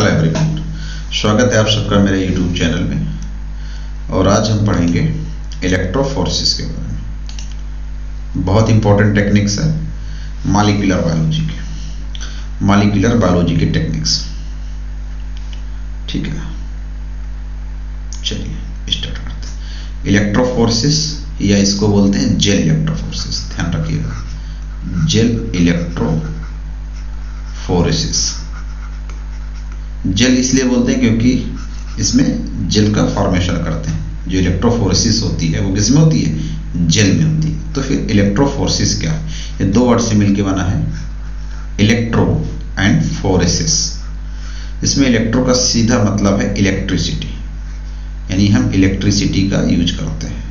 Hello everyone, स्वागत है आप सबका मेरे यूट्यूब चैनल में। और आज हम पढ़ेंगे इलेक्ट्रोफोर्सिस के बारे में। बहुत इंपॉर्टेंट टेक्निक्स है मॉलिक्यूलर बायोलॉजी की टेक्निक्स। ठीक है, चलिए स्टार्ट करते हैं। इलेक्ट्रोफोर्सिस या इसको बोलते हैं जेल इलेक्ट्रोफोर्सिस, ध्यान रखिएगा, जेल इलेक्ट्रोफोर्सिस। जेल इसलिए बोलते हैं क्योंकि इसमें जेल का फॉर्मेशन करते हैं। जो इलेक्ट्रोफोर्सिस होती है वो किस में होती है? जेल में होती है। तो फिर इलेक्ट्रोफोर्सिस क्या है? ये दो वर्ड से मिलकर बना है, इलेक्ट्रो एंड फोरेसिस। इसमें इलेक्ट्रो का सीधा मतलब है इलेक्ट्रिसिटी, यानी हम इलेक्ट्रिसिटी का यूज करते हैं।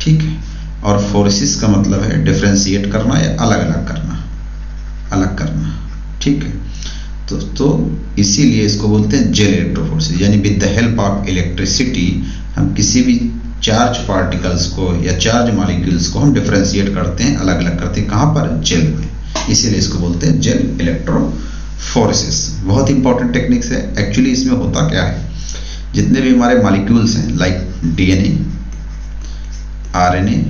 ठीक है, और फोर्सिस का मतलब है डिफरेंशिएट करना या अलग अलग करना। ठीक है, तो इसीलिए इसको बोलते हैं जेल इलेक्ट्रोफोर्सिस, यानी with the help of electricity हम किसी भी चार्ज पार्टिकल्स को या चार्ज मॉलिक्यूल्स को हम डिफरेंशिएट करते हैं, अलग अलग करते हैं। कहाँ पर? जेल में। इसीलिए इसको बोलते हैं जेल इलेक्ट्रोफोर्सिस। बहुत इंपॉर्टेंट टेक्निक्स है। एक्चुअली इसमें होता क्या है, जितने भी हमारे मॉलिक्यूल्स हैं like DNA, RNA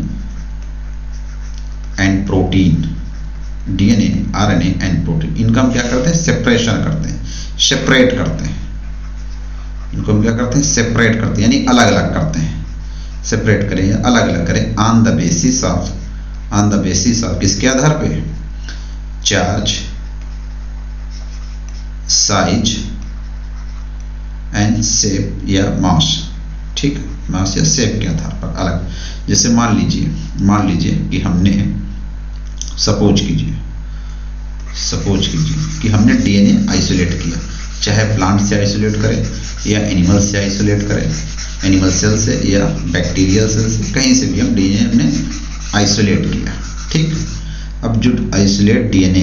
and protein, DNA, RNA and protein, इनका हम क्या करते हैं? सेपरेट करते हैं। इनको हम क्या करते हैं? सेपरेट करते हैं, यानी अलग अलग करते हैं। सेपरेट करें या अलग अलग करें ऑन द बेसिस ऑफ किसके आधार पे? चार्ज, साइज एंड शेप या मास। ठीक है, मास या शेप के आधार पर अलग। जैसे मान लीजिए कि हमने सपोज कीजिए कि हमने डीएनए आइसोलेट किया, चाहे प्लांट से आइसोलेट करें या एनिमल से आइसोलेट करें, एनिमल सेल से या बैक्टीरियल सेल से, कहीं से भी हम डीएनए हमने आइसोलेट किया। ठीक, अब जो आइसोलेट डीएनए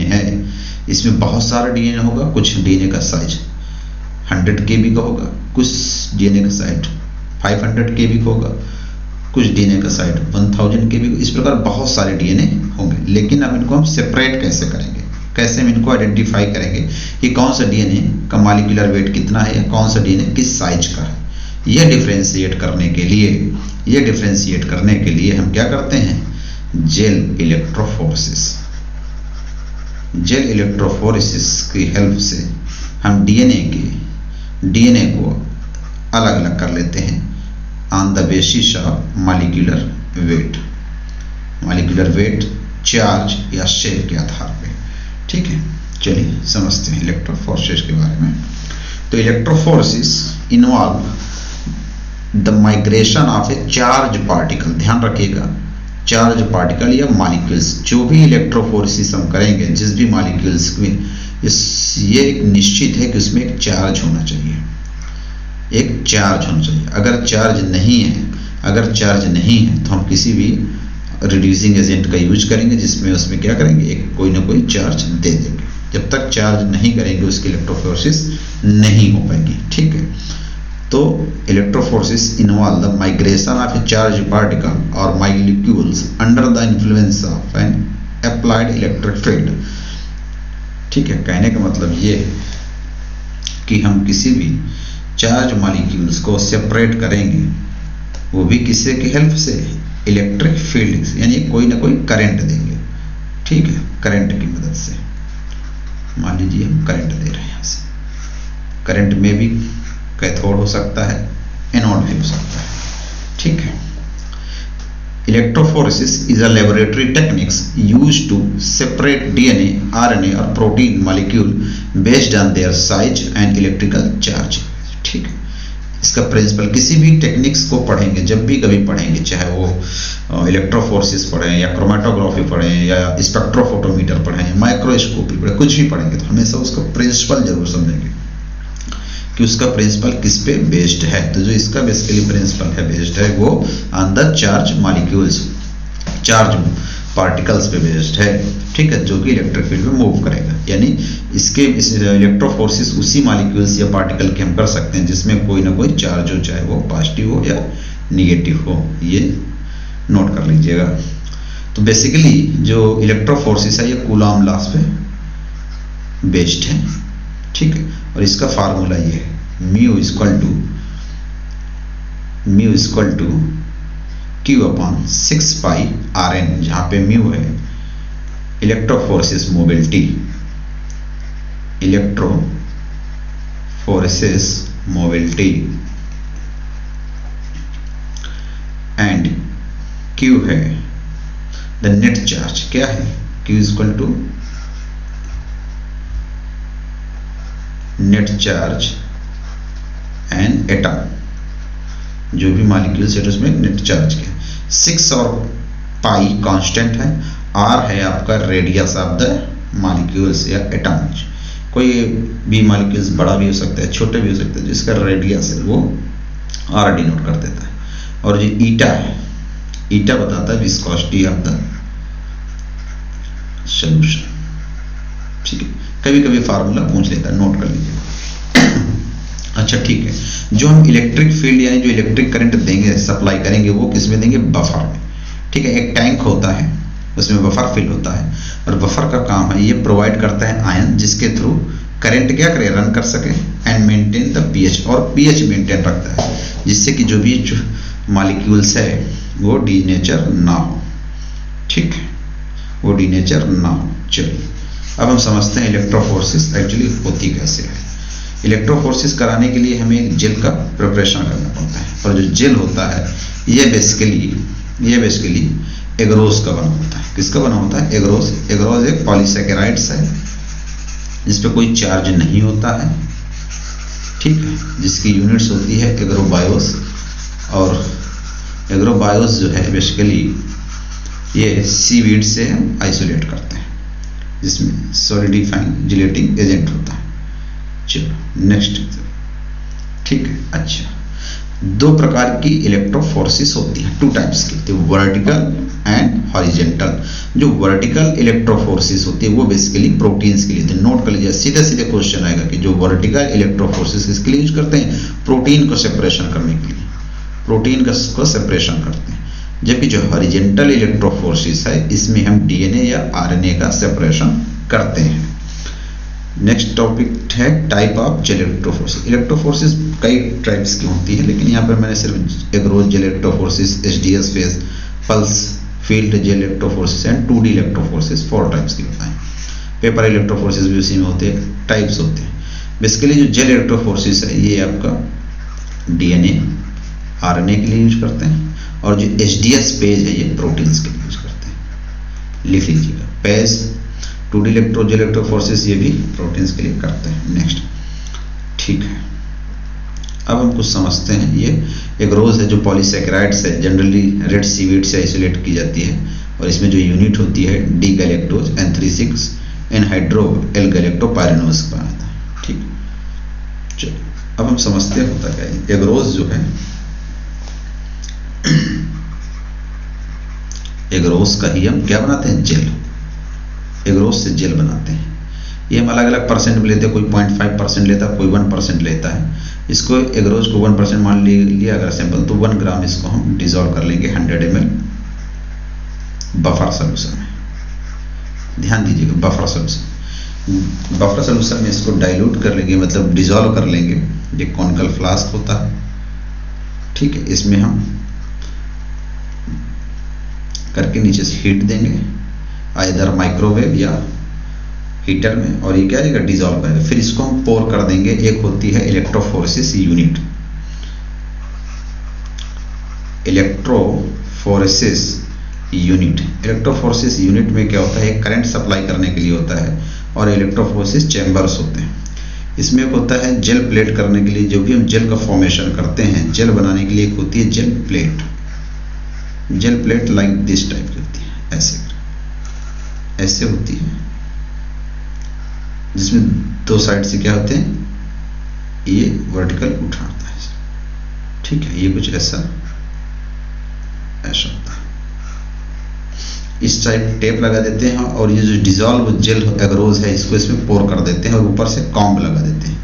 है, इसमें बहुत सारा डीएनए होगा। कुछ डीएनए का साइज 100 KB का होगा, कुछ डीएनए का साइज 500 KB का होगा, कुछ डीएनए का साइज 1000 KB। इस प्रकार बहुत सारे डीएनए होंगे। लेकिन अब इनको हम सेपरेट कैसे करेंगे? कैसे हम इनको आइडेंटिफाई करेंगे कि कौन सा डीएनए का मॉलिक्यूलर वेट कितना है या कौन सा डीएनए किस साइज का है? यह डिफरेंशिएट करने के लिए हम क्या करते हैं? जेल इलेक्ट्रोफोरेसिस की हेल्प से हम डीएनए को अलग अलग कर लेते हैं on the basis of molecular weight, charge या शेप के आधार पे। ठीक है, चलिए समझते हैं इलेक्ट्रोफोर्सिस के बारे में। तो electrophoresis involve the migration of a charge particle. ध्यान रखिएगा, चार्ज पार्टिकल या मॉलिक्यूल्स, जो भी इलेक्ट्रोफोर्सिस हम करेंगे जिस भी मॉलिक्यूल्स में, ये एक निश्चित है कि उसमें एक चार्ज होना चाहिए। अगर चार्ज नहीं है तो हम किसी भी रिड्यूसिंग एजेंट का यूज करेंगे, जिसमें उसमें क्या करेंगे? कोई ना कोई चार्ज दे देंगे। जब तक चार्ज नहीं करेंगे उसकी इलेक्ट्रोफोर्सिस नहीं हो पाएगी। ठीक है, तो electrophoresis involve the migration of a charge particle और molecules under the influence of an applied electric field. ठीक है, कहने का मतलब ये है कि हम किसी भी चार्ज मॉलिक्यूल्स को सेपरेट करेंगे, वो भी किससे की हेल्प से? इलेक्ट्रिक फील्ड से, यानी कोई ना कोई करंट देंगे। ठीक है, करंट की मदद से। मान लीजिए हम करंट दे रहे हैं, यहाँ से करंट में भी कैथोड हो सकता है, एनोड भी हो सकता है। ठीक है, electrophoresis is a laboratory techniques used to separate DNA, RNA और protein molecule based on their size and electrical charge. ठीक है, इसका प्रिंसिपल किसी भी टेक्निक्स को पढ़ेंगे, जब भी कभी पढ़ेंगे, चाहे वो इलेक्ट्रोफोर्सिस पढ़ें या क्रोमेटोग्राफी पढ़ें या स्पेक्ट्रोफोटोमीटर पढ़ें, माइक्रोस्कोपी पढ़ें, कुछ भी पढ़ेंगे तो हमेशा उसका प्रिंसिपल जरूर समझेंगे कि उसका प्रिंसिपल किस पे बेस्ड है। तो जो इसका बेसिकली प्रिंसिपल है, बेस्ड है वो on the charge molecules, charge particles पे बेस्ड है। ठीक है, जो कि इलेक्ट्रिक फील्ड में मूव करेगा। यानी इस इलेक्ट्रोफोर्सिस उसी मॉलिक्यूल्स या पार्टिकल के हम कर सकते हैं जिसमें कोई ना कोई चार्ज हो, चाहे वो पॉजिटिव हो या निगेटिव हो। ये नोट कर लीजिएगा। तो बेसिकली जो इलेक्ट्रोफोर्सिस है ये कूलॉम लॉस पे बेस्ड है। ठीक है। और इसका फार्मूला ये है mu equal to Q upon 6 pi R N, जहाँ पे म्यू है इलेक्ट्रोफोर्सिस मोबिलिटी एंड क्यू है द नेट चार्ज। क्या है? Q equal to net charge and atom, जो भी मॉलिक्यूल्स है उसमें नेट चार्ज के 6 और पाई कांस्टेंट है, आर है आपका रेडियस ऑफ द मॉलिक्यूल्स या एटम। कोई भी मॉलिक्यूल्स बड़ा भी हो सकता है, छोटे भी हो सकते हैं, जिसका रेडियस है वो आर डिनोट कर देता है। और जो ईटा है, ईटा बताता है विस्कोसिटी ऑफ द सॉल्यूशन। ठीक है, कभी कभी फार्मूला पूछ लेता है, नोट कर लीजिए। अच्छा ठीक है, जो हम इलेक्ट्रिक फील्ड यानी जो इलेक्ट्रिक करंट देंगे, सप्लाई करेंगे, वो किस में देंगे? बफर में। ठीक है, एक टैंक होता है, उसमें बफर फिल होता है, और बफर का काम है ये प्रोवाइड करता है आयन, जिसके थ्रू करंट क्या करे? रन कर सके एंड मेंटेन द पीएच, और पीएच मेंटेन रखता है, जिससे कि जो भी मॉलिक्यूल्स है वो डीनेचर ना हो। ठीक है, वो डीनेचर ना हो। चलिए अब हम समझते हैं इलेक्ट्रोफोर्सिस एक्चुअली होती कैसे है। इलेक्ट्रोफोर्सिस कराने के लिए हमें एक जेल का प्रिपरेशन करना पड़ता है, और जो जेल होता है ये बेसिकली एग्रोस का बना होता है। किसका बना होता है? एग्रोस एक पॉलीसैकेराइड्स है जिसपे कोई चार्ज नहीं होता है। ठीक है, जिसकी यूनिट्स होती है एग्रोबायोस, और एग्रोबायोस जो है बेसिकली ये सीवीड से हम आइसोलेट करते हैं, जिसमें सॉलिडिफाइंग जिलेटिंग एजेंट होता है। चलो नेक्स्ट। ठीक है, अच्छा, दो प्रकार की इलेक्ट्रोफोर्सिस होती है, 2 टाइप्स की, तो वर्टिकल एंड हॉरिजेंटल। जो वर्टिकल इलेक्ट्रोफोर्सिस होती है वो बेसिकली प्रोटीन्स के लिए, तो नोट कर लीजिए, सीधे क्वेश्चन आएगा कि जो वर्टिकल इलेक्ट्रोफोर्सिस किसके लिए यूज करते हैं? प्रोटीन को सेपरेशन करने के लिए, प्रोटीन को सेपरेशन करते हैं। जबकि जो हॉरिजेंटल इलेक्ट्रोफोर्सिस है इसमें हम डीएनए या आरएनए का सेपरेशन करते हैं। नेक्स्ट टॉपिक है type of gel electrophoresis. Electrophoresis कई टाइप्स की होती है, लेकिन यहाँ पर मैंने सिर्फ agarose gel electrophoresis, HDS phase, pulse field gel electrophoresis and 2D electrophoresis 4 types की होता है। पेपर इलेक्ट्रोफोर्सिस भी उसी में होते हैं, टाइप्स होते हैं। बेसिकली जो जेल इलेक्ट्रोफोर्सिस है ये आपका डीएनए आरएनए के लिए यूज करते हैं, और जो एचडीएस पेज है ये प्रोटीन्स के लिए यूज करते हैं। लिख लीजिएगा, पेज 2D जेल इलेक्ट्रोफोर्सिस ये भी प्रोटीन्स के लिए करते हैं। नेक्स्ट, ठीक है, अब हम कुछ समझते हैं। ये एग्रोस है जो पॉलीसैकेराइड्स है, जनरली रेड सीवीड से आइसोलेट की जाती है, और इसमें जो यूनिट होती है डी गैलेक्टोज N36 एनहाइड्रो एल गैलेक्टोपायरेनोज का आता है। ठीक, चलो अब हम समझते हैं होता क्या है। एग्रोस जो है, एग्रोस का ही हम क्या बनाते हैं? जेल। एग्रोस से जेल बनाते हैं। ये हम अलग अलग परसेंट में लेते हैं, कोई 0.5% लेता है, कोई 1% लेता है। इसको एग्रोस को 1% मान लिया अगर सैंपल, तो 1 ग्राम इसको हम डिजोल्व कर लेंगे 100 ml बफर सोल्यूशन में। ध्यान दीजिएगा, बफर सोल्यूशन में इसको डाइल्यूट कर लेंगे, मतलब डिजोल्व कर लेंगे। ये कॉनिकल फ्लास्क होता है। ठीक है, इसमें हम करके नीचे से हीट देंगे, आइदर माइक्रोवेव या हीटर में, और ये क्या रहेगा? डिजोल्व करेगा। फिर इसको हम पोर कर देंगे। एक होती है इलेक्ट्रोफोरेसिस यूनिट। इलेक्ट्रोफोरेसिस यूनिट में क्या होता है? करंट सप्लाई करने के लिए होता है, और इलेक्ट्रोफोरेसिस चैम्बर्स होते हैं। इसमें एक होता है जेल प्लेट करने के लिए, जो भी हम जेल का फॉर्मेशन करते हैं, जेल बनाने के लिए एक होती है gel plate. Gel plate like this type की होती है, ऐसे होती है, जिसमें 2 साइड से क्या होते हैं? ये वर्टिकल उठाता है। ठीक है, ये कुछ ऐसा होता है। इस टाइप टेप लगा देते हैं, और ये जो डिजोल्व जेल एग्रोस है इसको इसमें पोर कर देते हैं, और ऊपर से कॉम्ब लगा देते हैं।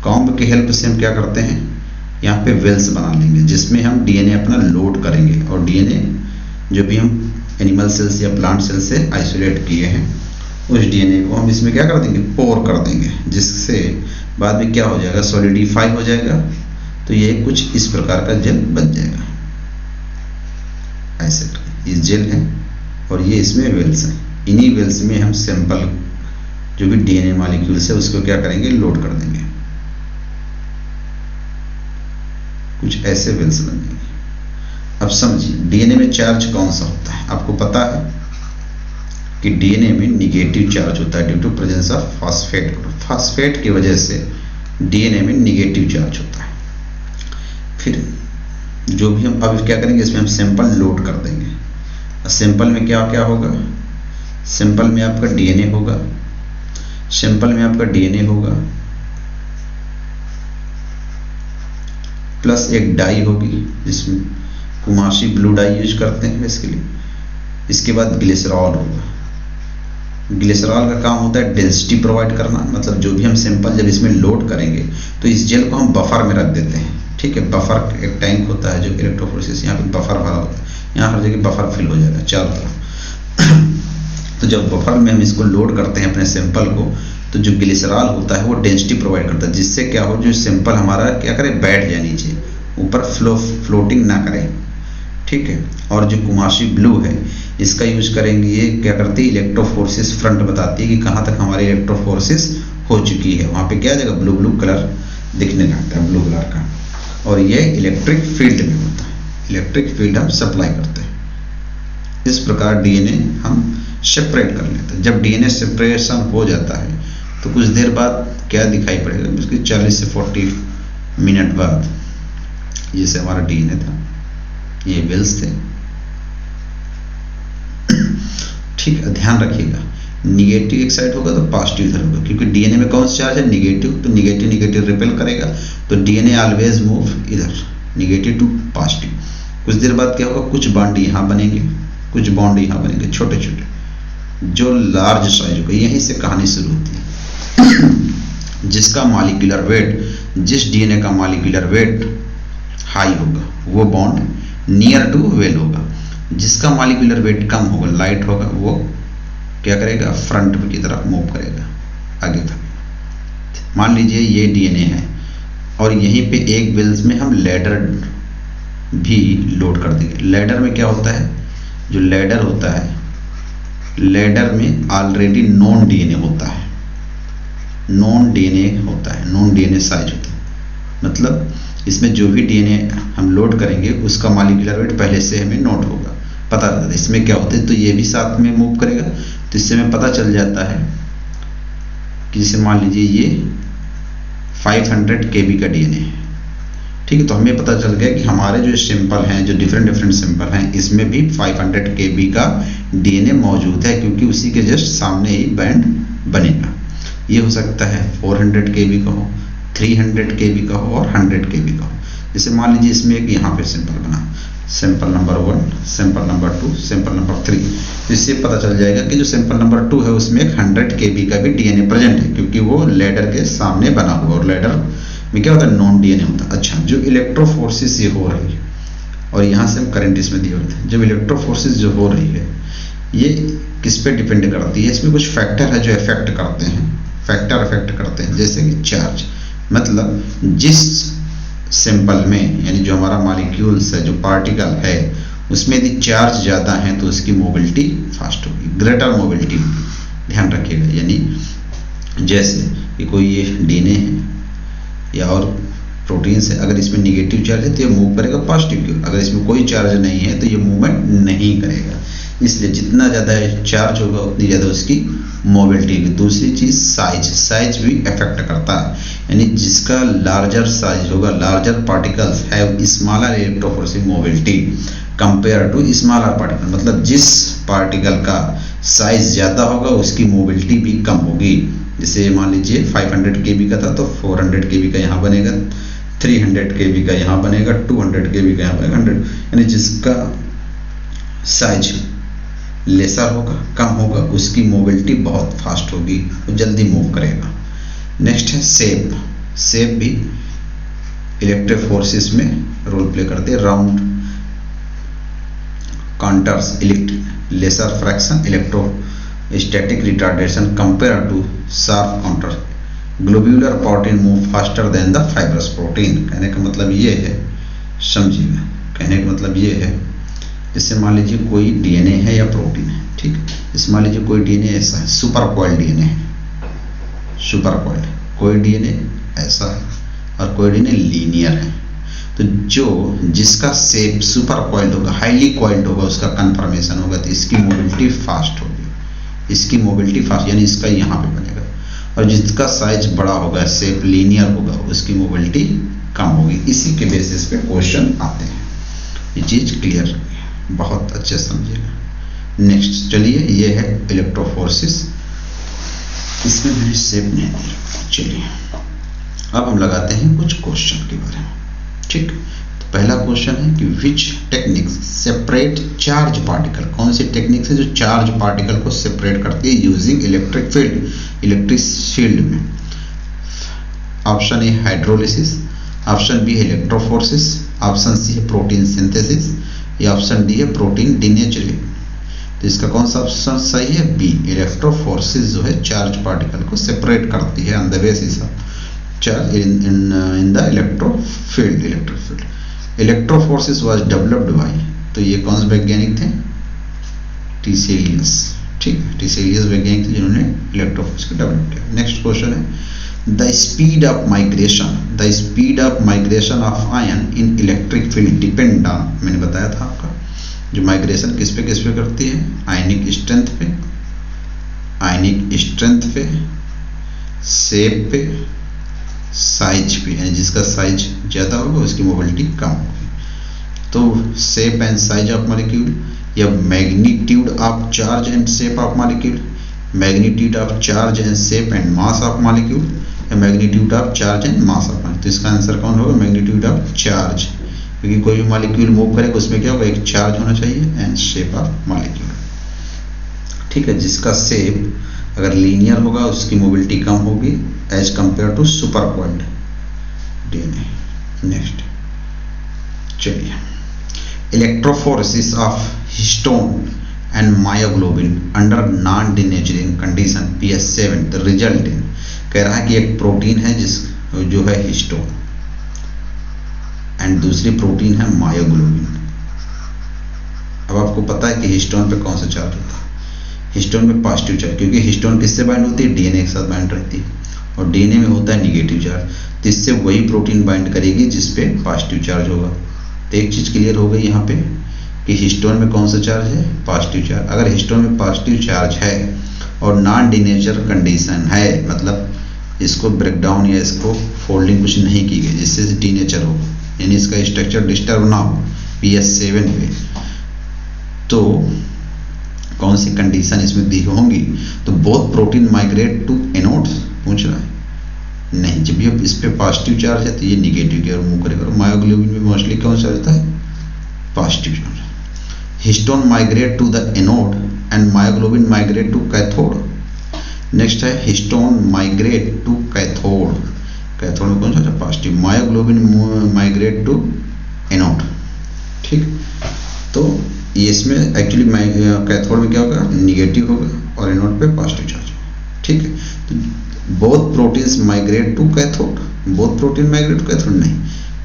कॉम्ब की हेल्प से हम क्या करते हैं? यहाँ पे वेल्स बना लेंगे, जिसमें हम डीएनए अपना लोड करेंगे, और डीएनए जो भी हम एनिमल सेल्स या प्लांट सेल से आइसोलेट किए हैं उस डीएनए को हम इसमें क्या कर देंगे, पोर कर देंगे, जिससे बाद में क्या हो जाएगा, सॉलिडिफाई हो जाएगा। तो ये कुछ इस प्रकार का जेल बन जाएगा। ऐसे ये जेल है और ये इसमें वेल्स हैं। इन्हीं वेल्स में हम सैंपल जो भी डीएनए मॉलिक्यूल्स है उसको क्या करेंगे, लोड कर देंगे। कुछ ऐसे वेल्स बन जाएंगे। अब समझिए डीएनए में चार्ज कौन सा होता है। आपको पता है कि डीएनए में निगेटिव चार्ज होता है due to presence of phosphate group. Phosphate की वजह से डीएनए में निगेटिव चार्ज होता है। फिर जो भी हम अब क्या करेंगे, इसमें हम सैंपल लोड कर देंगे। सैंपल में क्या क्या होगा, सैंपल में आपका डीएनए होगा, सैंपल में आपका डीएनए होगा प्लस एक डाई होगी जिसमें कुमाशी ब्लू डाई यूज करते हैं इसके लिए। इसके बाद ग्लिसरॉल होगा। ग्लिसरॉल का काम होता है डेंसिटी प्रोवाइड करना, मतलब जो भी हम सैंपल जब इसमें लोड करेंगे तो इस जेल को हम बफर में रख देते हैं। ठीक है, बफर एक टैंक होता है जो इलेक्ट्रोफोरेसिस, यहाँ पे बफर भरा होता है, यहाँ हर जगह बफर फिल हो जाएगा चारों तरफ। तो जब बफर में हम इसको लोड करते हैं अपने सैंपल को, तो जो ग्लिसरॉल होता है वो डेंसिटी प्रोवाइड करता है, जिससे क्या हो, जो सैंपल हमारा क्या करे, बैठ जाए नीचे, ऊपर फ्लोटिंग ना करे। ठीक है, और जो कुमाशी ब्लू है इसका यूज करेंगे, ये क्या करती है, इलेक्ट्रोफोरेसिस फ्रंट बताती है कि कहाँ तक हमारी इलेक्ट्रोफोरेसिस हो चुकी है। वहाँ पे क्या आ जाएगा, ब्लू ब्लू कलर दिखने लगता है, ब्लू कलर का। और ये इलेक्ट्रिक फील्ड में होता है, इलेक्ट्रिक फील्ड हम सप्लाई करते हैं। इस प्रकार डीएनए हम सेपरेट कर लेते हैं। जब डीएनए सेपरेशन हो जाता है तो कुछ देर बाद क्या दिखाई पड़ेगा, उसके 40 से 40 मिनट बाद जैसे हमारा डीएनए था, ये वेल्स थे। ठीक है, ध्यान रखिएगा, निगेटिव एक साइड होगा तो पॉजिटिव इधर होगा, क्योंकि डीएनए में कौन सा चार्ज है, निगेटिव। तो निगेटिव निगेटिव रिपेल करेगा, तो डीएनए ऑलवेज मूव इधर, निगेटिव टू पॉजिटिव। कुछ देर बाद क्या होगा, कुछ बॉन्ड यहाँ बनेंगे, कुछ बॉन्ड यहाँ बनेंगे छोटे छोटे, जो लार्ज साइज होगा। यहीं से कहानी शुरू होती है। जिसका मॉलिक्यूलर वेट, जिस डीएनए का मॉलिक्यूलर वेट हाई होगा वो बॉन्ड नियर टू वेल होगा। जिसका मॉलिक्यूलर वेट कम होगा, लाइट होगा, वो क्या करेगा, फ्रंट की तरफ मूव करेगा, आगे तक। मान लीजिए ये डीएनए है और यहीं पे एक वेल्स में हम लैडर भी लोड कर देंगे। लैडर में क्या होता है, जो लैडर होता है, लैडर में ऑलरेडी नॉन डीएनए होता है, नॉन डीएनए होता है, नॉन डीएनए साइज होता है। मतलब इसमें जो भी डीएनए हम लोड करेंगे उसका मॉलिक्यूलर वेट पहले से हमें नोट होगा, पता रहता है इसमें क्या होता है। तो ये भी साथ में मूव करेगा, तो इससे हमें पता चल जाता है कि जैसे मान लीजिए ये 500 kb का डीएनए है। ठीक है, तो हमें पता चल गया कि हमारे जो सैंपल हैं, जो डिफरेंट सैंपल हैं, इसमें भी 500 kb का डीएनए मौजूद है, क्योंकि उसी के जस्ट सामने ही बैंड बनेगा। ये हो सकता है 400 kb का हो, 300 kb का हो और 100 kb का हो। जैसे मान लीजिए इसमें एक यहाँ पे सैंपल बना, sample number 1, sample number 2, sample number 3। इससे पता चल जाएगा कि जो सैंपल नंबर 2 है उसमें एक 100 kb का भी डीएनए प्रेजेंट है, क्योंकि वो लैडर के सामने बना हुआ, और लैडर में क्या होता है, नॉन डीएनए होता है। अच्छा, जो इलेक्ट्रोफोर्सिस ये हो रही है, और यहाँ से हम करंट इसमें दिए होते हैं, जब इलेक्ट्रोफोर्सिस जो हो रही है ये किस पे डिपेंड करती है, इसमें कुछ फैक्टर है जो इफेक्ट करते हैं, फैक्टर इफेक्ट करते हैं। जैसे कि चार्ज, मतलब जिस सैंपल में, यानी जो हमारा मॉलिक्यूल्स है, जो पार्टिकल है, उसमें यदि चार्ज ज़्यादा है तो उसकी मोबिलिटी फास्ट होगी, ग्रेटर मोबिलिटी होगी। ध्यान रखिएगा, यानी जैसे कि कोई ये डीएनए है या और प्रोटीन्स है, अगर इसमें निगेटिव चार्ज है तो ये मूव करेगा पॉजिटिव की ओर, अगर इसमें कोई चार्ज नहीं है तो ये मूवमेंट नहीं करेगा। इसलिए जितना ज़्यादा चार्ज होगा उतनी ज़्यादा उसकी मोबिलिटी होगी। दूसरी चीज़ साइज, साइज भी इफेक्ट करता है, यानी जिसका लार्जर साइज होगा, larger particles have smaller electrophoresis mobility compare to smaller particle, मतलब जिस पार्टिकल का साइज ज़्यादा होगा उसकी मोबिलिटी भी कम होगी। जैसे मान लीजिए 500 kb का था तो 400 kb का यहाँ बनेगा, 300 kb का यहाँ बनेगा, 200 kb का यहाँ बनेगा, 100, यानी जिसका साइज लेसर होगा, कम होगा, उसकी मोबिलिटी बहुत फास्ट होगी, वो जल्दी मूव करेगा। नेक्स्ट है शेप। शेप भी इलेक्ट्रोफोरेसिस में रोल प्ले करते हैं। Round contours, lesser friction, electrostatic retardation compare to sharp contour, globular protein move faster than the fibrous protein. कहने का मतलब ये है, समझिएगा, कहने का मतलब ये है, जैसे मान लीजिए कोई डीएनए है या प्रोटीन है, ठीक, जैसे मान लीजिए कोई डीएनए ऐसा है, सुपर कॉइल्ड डीएनए है, सुपर कॉइल्ड, कोई डीएनए ऐसा है और कोई डीएनए लीनियर है। तो जो जिसका शेप सुपर कॉइल्ड होगा, हाईली कॉइल्ड होगा, उसका कन्फर्मेशन होगा, तो इसकी मोबिलिटी फास्ट होगी, इसकी मोबिलिटी फास्ट, यानी इसका यहाँ पे बनेगा। और जिसका साइज बड़ा होगा, शेप लीनियर होगा, उसकी मोबिलिटी कम होगी। इसी के बेसिस पे क्वेश्चन आते हैं। ये चीज क्लियर, बहुत अच्छे समझिएगा। नेक्स्ट चलिए, ये है इलेक्ट्रोफोर्सिस, इसमें मैंने शेप नहीं दिया। चलिए अब हम लगाते हैं कुछ क्वेश्चन के बारे में, ठीक। तो पहला क्वेश्चन है कि विच टेक्निक्स सेपरेट चार्ज पार्टिकल, कौन सी टेक्निक है जो चार्ज पार्टिकल को सेपरेट करती है using electric field, electric field में। Option A hydrolysis, option B है इलेक्ट्रोफोर्सिस, ऑप्शन सी है प्रोटीन सिंथेसिस, या ऑप्शन डी है प्रोटीन डीनेचरिंग। तो इसका कौन सा ऑप्शन सही है? बी, इलेक्ट्रोफोर्सिस जो है चार्ज पार्टिकल को सेपरेट करती है on the basis of charge in the electric field. Electrophoresis was developed by, तो ये कौन से वैज्ञानिक थे? टीसेलियस, ठीक है, टीसेलियस वैज्ञानिक थे जिन्होंने इलेक्ट्रोफोर्स को डेवलप किया। नेक्स्ट क्वेश्चन है the speed of migration of ion in electric field depend on, मैंने बताया था आपका, जो माइग्रेशन किस पे करती है? आयनिक स्ट्रेंथ पे, शेप पे, साइज पे, यानी जिसका साइज ज़्यादा होगा उसकी मोबिलिटी कम होगी। तो shape and size of molecule, या magnitude of charge and shape of molecule, magnitude of charge and shape and mass of molecule, या magnitude of charge and mass of molecule. तो इसका आंसर कौन होगा? मैग्नीट्यूड ऑफ चार्ज, क्योंकि कोई भी molecule move करेगा उसमें क्या होगा? एक चार्ज होना चाहिए एंड शेप ऑफ मॉलिक्यूल, ठीक है। जिसका शेप अगर लीनियर होगा उसकी मोबिलिटी कम होगी as compared to supercoiled DNA. Next चलिए, electrophoresis of histone and myoglobin under non denaturing condition PS7 the result in, कह रहा है कि एक प्रोटीन है जिस जो है हिस्टोन एंड दूसरी प्रोटीन है मायोग्लोबिन। अब आपको पता है कि हिस्टोन पे कौन सा चार्ज होता है? हिस्टोन में पॉजिटिव चार्ज, क्योंकि हिस्टोन किससे बाइंड होती है? डीएनए के साथ बाइंड रहती है, और डीएनए में होता है निगेटिव चार्ज, तो इससे वही प्रोटीन बाइंड करेगी जिस पे पॉजिटिव चार्ज होगा। तो एक चीज क्लियर हो गई यहाँ पे कि हिस्टोन में कौन सा चार्ज है? Positive charge. अगर हिस्टोन में पॉजिटिव चार्ज है और नॉन डीनेचर कंडीशन है, मतलब इसको ब्रेकडाउन या इसको फोल्डिंग कुछ नहीं की गई जिससे डीनेचर हो, यानी इसका स्ट्रक्चर डिस्टर्ब ना हो PS7 पे, तो कौन सी कंडीशन इसमें दी होंगी? तो both protein migrate to anodes, पूछ रहा है नहीं, जब ये इस पे पॉजिटिव चार्ज है तो ये निगेटिव की ओर मूव करेगा। मायोग्लोबिन में मोस्टली कौन सा रहता है? Positive charge. Histone migrate to the anode and myoglobin migrate to cathode. Next है histone migrate to cathode, cathode में कौन सा है? Positive. Myoglobin migrate to anode, ठीक। तो ये इसमें एक्चुअली कैथोड में क्या होगा? निगेटिव होगा और एनोड पे पॉजिटिव चार्ज, ठीक है। तो both proteins migrate to cathode, both protein migrate to cathode नहीं,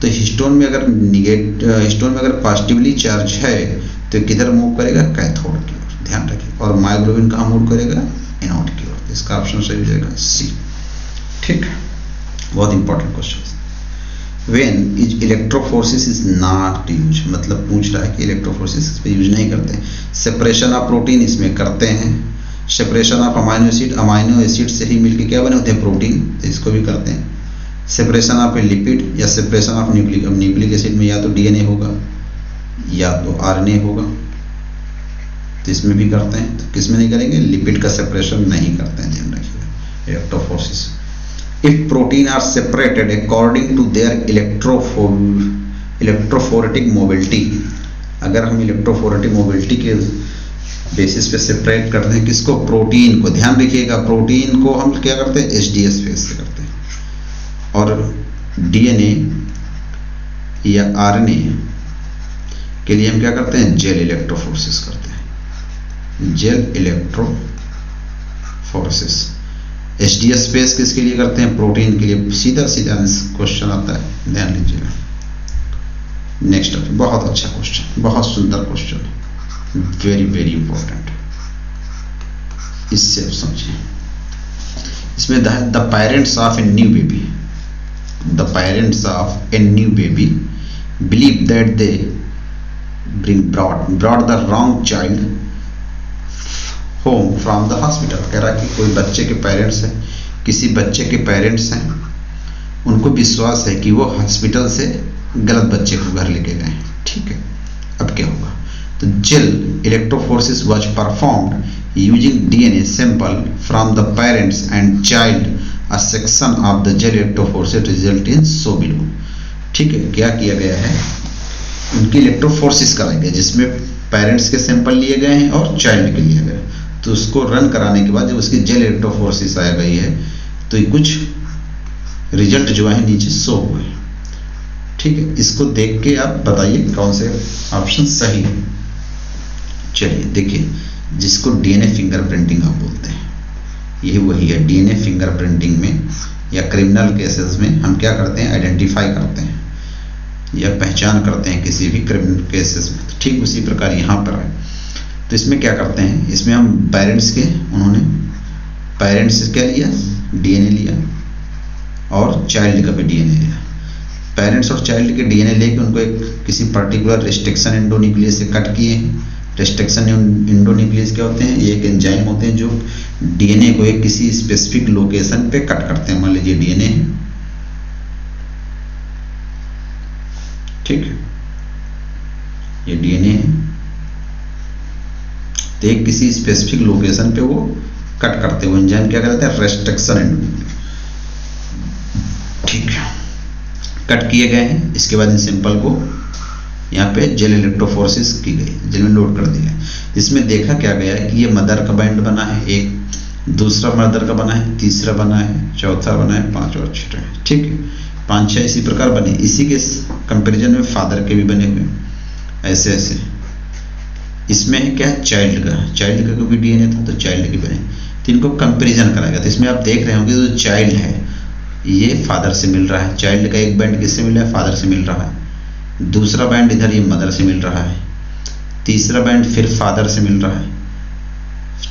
तो हिस्टोन में अगर पॉजिटिवली चार्ज है तो किधर मूव करेगा? कैथोड की ओर, ध्यान रखिए। और मायोग्लोबिन कहाँ मूव करेगा? एनोड की ओर। इसका ऑप्शन सही हो जाएगा सी, ठीक। बहुत important question. When is electrophoresis is not used, मतलब पूछ रहा है कि इलेक्ट्रोफोरेसिस इस पे यूज नहीं करते हैं। सेपरेशन ऑफ प्रोटीन इसमें करते हैं, सेपरेशन ऑफ अमाइनो एसिड से ही मिलके क्या बने होते हैं? प्रोटीन, तो इसको भी करते हैं। सेपरेशन ऑफ लिपिड या सेपरेशन ऑफ न्यूक्लिक, अब न्यूक्लिक एसिड में या तो डीएनए होगा या तो आरएनए होगा, तो इसमें भी करते हैं। तो किसमें नहीं करेंगे? लिपिड का सेपरेशन नहीं करते हैं, ध्यान रखिएगा। Electrophoresis if protein are separated according to their electrophoretic mobility, अगर हम इलेक्ट्रोफोरेटिक मोबिलिटी के बेसिस पे सेपरेट करते हैं किसको? प्रोटीन को। ध्यान रखिएगा, प्रोटीन को हम क्या करते हैं? SDS फेज से करते हैं, और डीएनए या आरएनए के लिए हम क्या करते हैं? जेल इलेक्ट्रोफोरेसिस करते हैं, gel electrophoresis forces. HDS space किसके लिए करते हैं? प्रोटीन के लिए। सीधा सीधा क्वेश्चन आता है, ध्यान लीजिएगा। नेक्स्ट बहुत अच्छा क्वेश्चन, बहुत सुंदर क्वेश्चन, वेरी वेरी इंपॉर्टेंट। इससे आप समझिए, इसमें the parents of a new baby, the parents of a new baby believe that they brought the wrong child home from the hospital। कह रहा कि कोई बच्चे के पेरेंट्स हैं, किसी बच्चे के पेरेंट्स हैं, उनको विश्वास है कि वो हॉस्पिटल से गलत बच्चे को घर लेके गए। ठीक है, अब क्या होगा? तो gel electrophoresis was performed using DNA sample from the parents and child. A section of the gel electrophoresis result in so below. ठीक है, क्या किया गया है? उनकी इलेक्ट्रोफोरेसिस कराई गई, जिसमें पेरेंट्स के सैंपल लिए गए हैं और चाइल्ड के लिए गए। तो उसको रन कराने के बाद जब उसकी जेल इलेक्ट्रोफोरेसिस आ गई है तो ये कुछ रिजल्ट जो है नीचे शो हुए। ठीक है, इसको देख के आप बताइए कौन से ऑप्शन सही है। चलिए देखिए, जिसको DNA फिंगरप्रिंटिंग आप बोलते हैं, यही वही है। DNA फिंगरप्रिंटिंग में या क्रिमिनल केसेस में हम क्या करते हैं? आइडेंटिफाई करते हैं या पहचान करते हैं किसी भी क्रिमिनल केसेस में। तो ठीक उसी प्रकार यहाँ पर है। तो इसमें क्या करते हैं? इसमें हम पेरेंट्स के, उन्होंने पेरेंट्स से क्या लिया? DNA लिया, और चाइल्ड का भी DNA लिया। पेरेंट्स और चाइल्ड के DNA लेके उनको एक किसी पर्टिकुलर रेस्ट्रिक्शन एंडोन्यूक्लियस से कट किए हैं। रेस्ट्रिक्शन एंडोन्यूक्लियस क्या होते हैं? ये एक एंजाइम होते हैं जो DNA को एक किसी स्पेसिफिक लोकेशन पे कट करते हैं। मान लीजिए DNA है, ठीक है, ये DNA है, तो एक किसी स्पेसिफिक लोकेशन पे वो कट करते हुए एंजाइम क्या कहते हैं? Restriction endonuclease. ठीक है, कट किए गए हैं। इसके बाद इन सिंपल को यहाँ पे जेल इलेक्ट्रोफोरेसिस की गई, जेल में लोड कर दिया। इसमें देखा क्या गया है कि ये मदर का बैंड बना है, एक दूसरा मदर का बना है, तीसरा बना है, चौथा बना है, 5 और 6 है। ठीक है, 5-6 इसी प्रकार बने। इसी के कंपैरिजन में फादर के भी बने हुए ऐसे ऐसे। इसमें है क्या? चाइल्ड का क्योंकि DNA था तो चाइल्ड के बने, तो इनको कंपैरिजन कराया गया। तो इसमें आप देख रहे होंगे जो चाइल्ड है ये फादर से मिल रहा है, चाइल्ड का एक बैंड किससे मिल रहा है? फादर से मिल रहा है। दूसरा बैंड इधर ये मदर से मिल रहा है, तीसरा बैंड फिर फादर से मिल रहा है,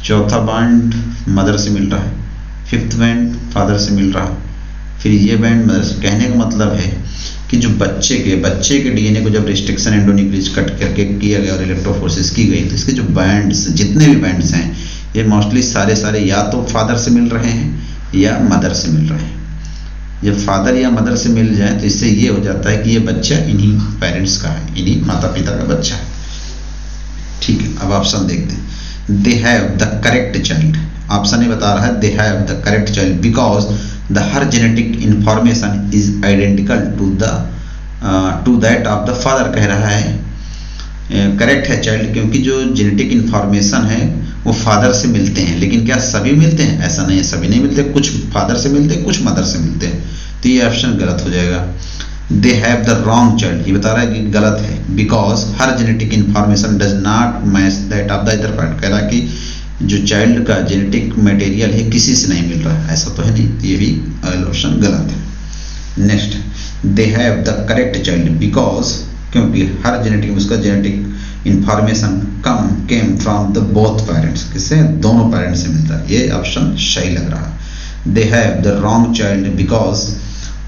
चौथा बैंड मदर से मिल रहा है, फिफ्थ बैंड फादर से मिल रहा है, फिर ये बैंड मदर से। कहने का मतलब है कि जो बच्चे के DNA को जब रेस्ट्रिक्शन एंडोन्यूक्लियस कट करके किया गया और इलेक्ट्रोफोरेसिस की गई, तो इसके जो बैंड्स, जितने भी बैंड्स हैं, ये मोस्टली सारे या तो फादर से मिल रहे हैं या मदर से मिल रहे हैं। जब फादर या मदर से मिल जाए तो इससे ये हो जाता है कि ये बच्चा इन्हीं पेरेंट्स का है, इन्हीं माता पिता का बच्चा है। ठीक है, अब ऑप्शन देखते हैं। They have the correct child, option ये बता रहा है they have the correct child because the her genetic information is identical to that of the father. कह रहा है करेक्ट है चाइल्ड, क्योंकि जो जेनेटिक इंफॉर्मेशन है वो फादर से मिलते हैं। लेकिन क्या सभी मिलते हैं? ऐसा नहीं है, सभी नहीं मिलते, कुछ फादर से मिलते हैं, कुछ मदर से मिलते हैं। तो ये ऑप्शन गलत हो जाएगा। दे हैव द रॉन्ग चाइल्ड, ये बता रहा है कि गलत है, because her genetic information does not match that of the other part. कह रहा है कि जो चाइल्ड का जेनेटिक मटेरियल है किसी से नहीं मिल रहा है, ऐसा तो है नहीं। ये भी ऑप्शन गलत है। Next, they have the correct child because, क्योंकि हर जेनेटिक, उसका genetic information came from the both parents, किससे? दोनों पेरेंट्स से मिलता है। ये ऑप्शन सही लग रहा है। They have the wrong child because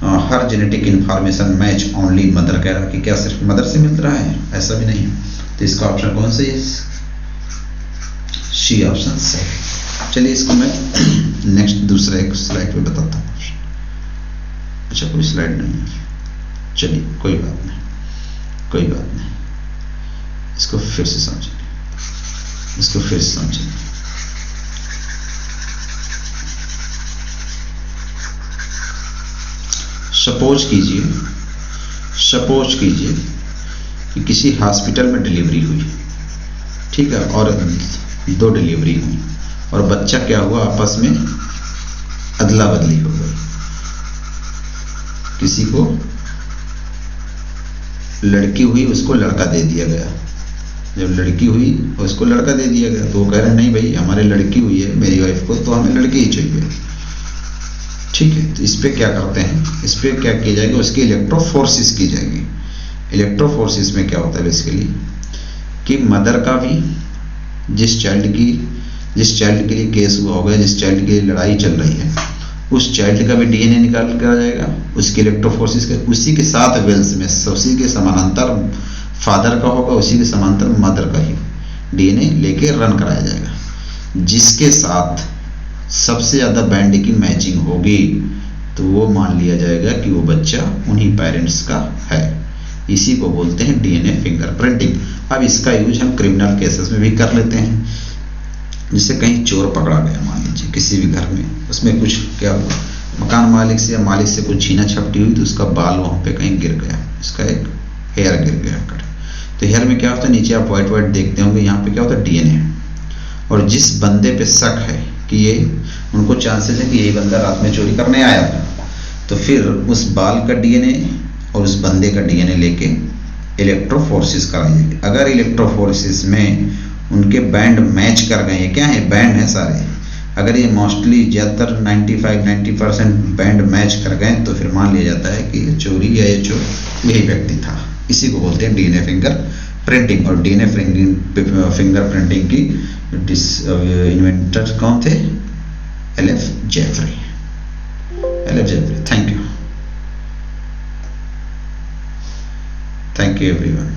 her genetic information match only mother. कह रहा है कि क्या सिर्फ मदर से मिल रहा है? ऐसा भी नहीं है। तो इसका ऑप्शन कौन सा है? सी ऑप्शन सही। चलिए इसको मैं नेक्स्ट दूसरा एक स्लाइड पे बताता हूँ। अच्छा, कोई स्लाइड नहीं है, चलिए कोई बात नहीं, इसको फिर से समझेंगे, सपोज कीजिए कि किसी हॉस्पिटल में डिलीवरी हुई, ठीक है, और 2 डिलीवरी हुई और बच्चा क्या हुआ, आपस में अदला बदली हो गई। किसी को लड़की हुई, उसको लड़का दे दिया गया, जब लड़की हुई और उसको लड़का दे दिया गया, तो वो कह रहे हैं नहीं भाई हमारे लड़की हुई है मेरी वाइफ को, तो हमें लड़की ही चाहिए। ठीक है, तो इस पे क्या करते हैं, इस पे क्या की जाएगी, उसकी इलेक्ट्रोफोरेसिस की जाएगी। इलेक्ट्रोफोरेसिस में क्या होता है बेसिकली कि मदर का भी, जिस चाइल्ड के लिए केस हुआ होगा, जिस चाइल्ड की लड़ाई चल रही है, उस चाइल्ड का भी डीएनए निकाल कर आ जाएगा, उसकी इलेक्ट्रोफोरेसिस का उसी के साथ वेल्स में, उसी के समानांतर फादर का होगा, उसी के समांतर मदर का ही डीएनए लेके रन कराया जाएगा। जिसके साथ सबसे ज़्यादा बैंड की मैचिंग होगी तो वो मान लिया जाएगा कि वो बच्चा उन्हीं पेरेंट्स का है। इसी को बोलते हैं डीएनए फिंगरप्रिंटिंग। अब इसका यूज हम क्रिमिनल केसेस में भी कर लेते हैं। जैसे कहीं चोर पकड़ा गया, मान लीजिए किसी भी घर में, उसमें कुछ क्या हुआ, मकान मालिक से या मालिक से कुछ छीना झपटी हुई, तो उसका बाल वहाँ पे कहीं गिर गया, उसका एक हेयर गिर गया कट। तो हेयर में क्या होता है, नीचे आप वाइट वाइट देखते होंगे, यहाँ पे क्या होता है डीएनए। और जिस बंदे पे शक है कि ये, उनको चांसेस है कि यही बंदा रात में चोरी करने आया था, तो फिर उस बाल का डीएनए और उस बंदे का डीएनए लेके इलेक्ट्रोफोरेसिस कराई जाएगी। अगर इलेक्ट्रोफोरेसिस में उनके बैंड मैच कर गए, क्या है बैंड है सारे, अगर ये मोस्टली ज़्यादातर 95-90% बैंड मैच कर गए, तो फिर मान लिया जाता है कि ये चोरी या ये चोर यही व्यक्ति था। इसी को बोलते हैं डीएनए फिंगर प्रिंटिंग। और डीएनए फिंगर प्रिंटिंग की इन्वेंटर कौन थे, एल.एफ. जेफरी। Thank you everyone.